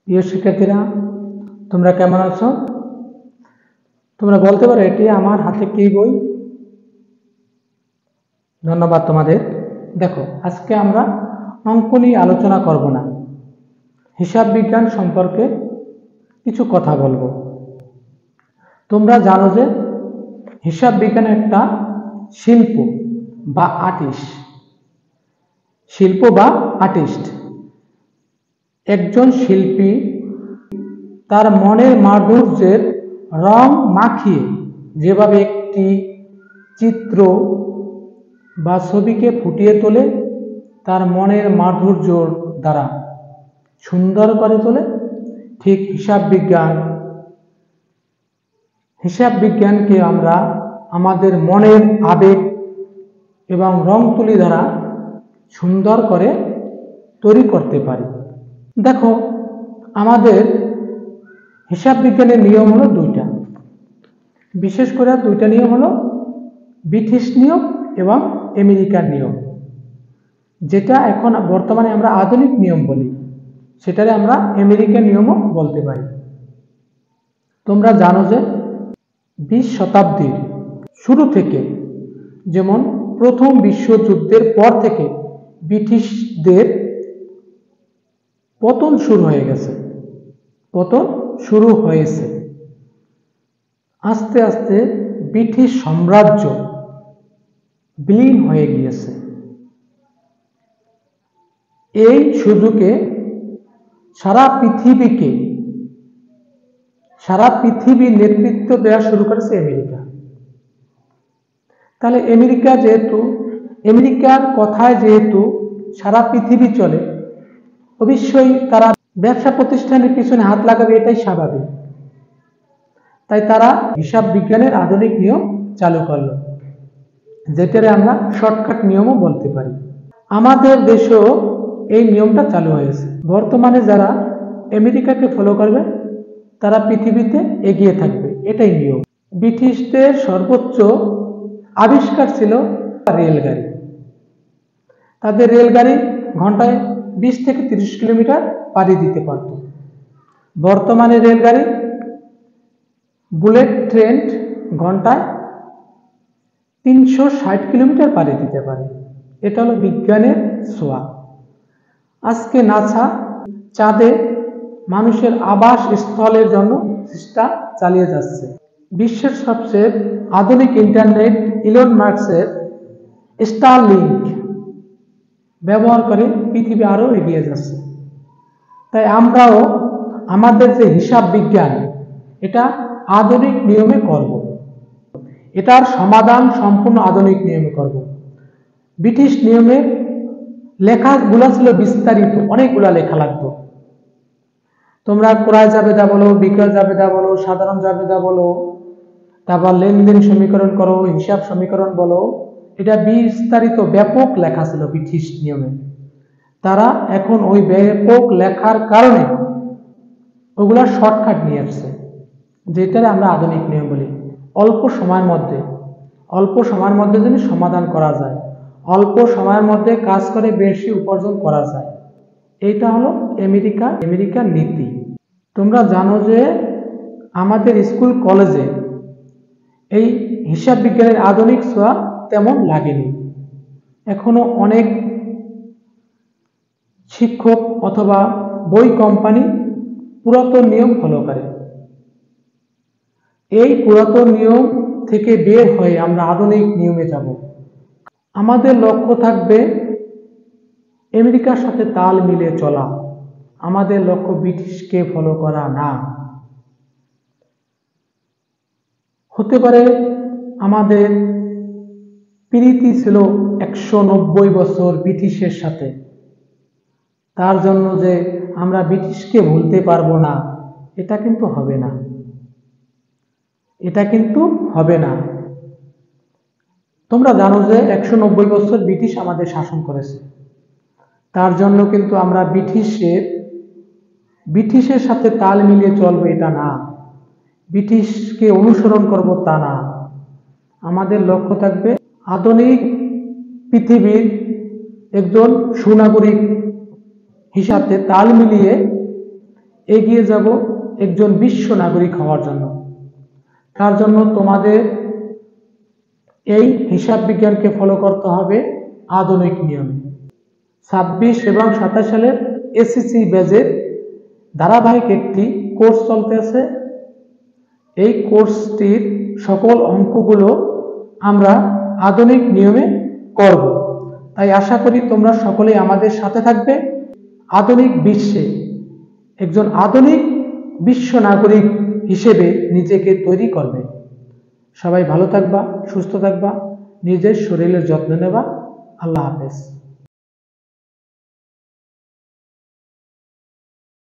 প্রিয় শিক্ষার্থীরা, তোমরা কেমন আছো? তোমরা বলতে পারো এটি আমার হাতে কি বই? ধন্যবাদ তোমাদের। দেখো, আজকে আমরা অঙ্ক নিয়ে আলোচনা করব না, হিসাব বিজ্ঞান সম্পর্কে কিছু কথা বলবো। তোমরা জানো যে হিসাব বিজ্ঞান একটা শিল্প বা আর্টিস্ট। শিল্প বা আর্টিস্ট একজন শিল্পী তার মনের মাধুর্যের রং মাখিয়ে যেভাবে একটি চিত্র বা ছবিকে ফুটিয়ে তোলে, তার মনের মাধুর্য দ্বারা সুন্দর করে তোলে, ঠিক হিসাব বিজ্ঞানকে আমরা আমাদের মনের আবেগ এবং রং তুলি দ্বারা সুন্দর করে তৈরি করতে পারি। দেখো, আমাদের হিসাব বিজ্ঞানের নিয়ম হলো দুইটা, বিশেষ করে দুইটা নিয়ম হলো ব্রিটিশ নিয়ম এবং আমেরিকার নিয়ম। যেটা এখন বর্তমানে আমরা আধুনিক নিয়ম বলি, সেটারে আমরা আমেরিকান নিয়মও বলতে পারি। তোমরা জানো যে 20 শতাব্দীর শুরু থেকে, যেমন প্রথম বিশ্বযুদ্ধের পর থেকে ব্রিটিশদের পতন শুরু হয়েছে। আস্তে আস্তে ব্রিটিশ সাম্রাজ্য বিলীন হয়ে গিয়েছে। এই সুযোগে সারা পৃথিবীর নেতৃত্ব দেওয়া শুরু করেছে আমেরিকা। তাহলে আমেরিকার কথায় যেহেতু সারা পৃথিবী চলে, অবশ্যই তারা ব্যবসা প্রতিষ্ঠানের পিছনে হাত লাগাবে, এটাই স্বাভাবিক। তাই তারা হিসাব বিজ্ঞানের আধুনিক নিয়ম চালু করলো, যেটারে আমরা শর্টকাট নিয়মও বলতে পারি। আমাদের দেশেও এই নিয়মটা চালু হয়েছে। বর্তমানে যারা আমেরিকাকে ফলো করবে তারা পৃথিবীতে এগিয়ে থাকবে, এটাই নিয়ম। ব্রিটিশদের সর্বোচ্চ আবিষ্কার ছিল রেলগাড়ি। তাদের রেলগাড়ি ঘন্টায় 20 থেকে 30 কিলোমিটার পাড়ি দিতে পারত। বর্তমানে রেলগাড়ি বুলেট ট্রেন ঘন্টায় 360 কিলোমিটার পাড়ি দিতে পারে। এটা হলো বিজ্ঞানের ছোঁয়া। আজকে নাসা চাঁদে মানুষের আবাস স্থলের জন্য চেষ্টা চালিয়ে যাচ্ছে। বিশ্বের সবচেয়ে আধুনিক ইন্টারনেট ইলন মাস্কের স্টারলিংক ব্যবহার করে পৃথিবী আরো এগিয়ে যাচ্ছে। তাই আমরাও আমাদের যে হিসাব বিজ্ঞান, এটা আধুনিক নিয়মে করব। এটার সমাধান সম্পূর্ণ আধুনিক নিয়মে করব। ব্রিটিশ নিয়মে লেখাগুলো ছিল বিস্তারিত, অনেকগুলা লেখা লাগতো। তোমরা ক্রয় জাবেদা বলো, বিক্রয় জাবেদা বলো, সাধারণ জাবেদা বলো, তারপর লেনদেন সমীকরণ করো, হিসাব সমীকরণ বলো, এটা বিস্তারিত ব্যাপক লেখা ছিল ব্রিটিশ নিয়মে। তারা এখন ওই ব্যাপক লেখার কারণে ওগুলা শর্টকাট নিয়ে আসছে, যেটারে আমরা আধুনিক নিয়ম বলি। অল্প সময়ের মধ্যে যদি সমাধান করা যায়, অল্প সময়ের মধ্যে কাজ করে বেশি উপার্জন করা যায়, এইটা হলো আমেরিকার নীতি। তোমরা জানো যে আমাদের স্কুল কলেজে এই হিসাব বিজ্ঞানের আধুনিক ছোঁয়া তেমন লাগেনি। এখনো অনেক শিক্ষক অথবা বই কোম্পানি পুরাতন নিয়ম ফলো করে। এই পুরাতন নিয়ম থেকে বের হয়ে আমরা আধুনিক নিয়মে যাব। আমাদের লক্ষ্য থাকবে আমেরিকার সাথে তাল মিলিয়ে চলা। আমাদের লক্ষ্য ব্রিটিশকে ফলো করা না। হতে পারে আমাদের প্রীতি ছিল 190 বছর ব্রিটিশের সাথে, তার জন্য যে আমরা ব্রিটিশকে ভুলতে পারবো না, এটা কিন্তু হবে না। তোমরা জানো যে 190 বছর ব্রিটিশ আমাদের শাসন করেছে। তার জন্য কিন্তু আমরা ব্রিটিশের সাথে তাল মিলিয়ে চলবো, এটা না। ব্রিটিশকে অনুসরণ করব, তা না। আমাদের লক্ষ্য থাকবে আধুনিক পৃথিবীর একজন সুনাগরিক হিসাবে তাল মিলিয়ে এগিয়ে যাব একজন বিশ্ব নাগরিক হওয়ার জন্য। তার জন্য তোমাদের এই হিসাব বিজ্ঞানকে ফলো করতে হবে আধুনিক নিয়মে। 26 এবং 27 সালের এসএসসি ব্যাচের ধারাবাহিক একটি কোর্স চলতেছে। এই কোর্সটির সকল অঙ্কগুলো আমরা আধুনিক নিয়মে করব। তাই আশা করি তোমরা সকলেই আমাদের সাথে থাকবে। আধুনিক বিশ্বে একজন আধুনিক বিশ্ব নাগরিক হিসেবে নিজেকে তৈরি করবে। সবাই ভালো থাকবা, সুস্থ থাকবা, নিজের শরীরের যত্ন নেবা। আল্লাহ হাফেজ।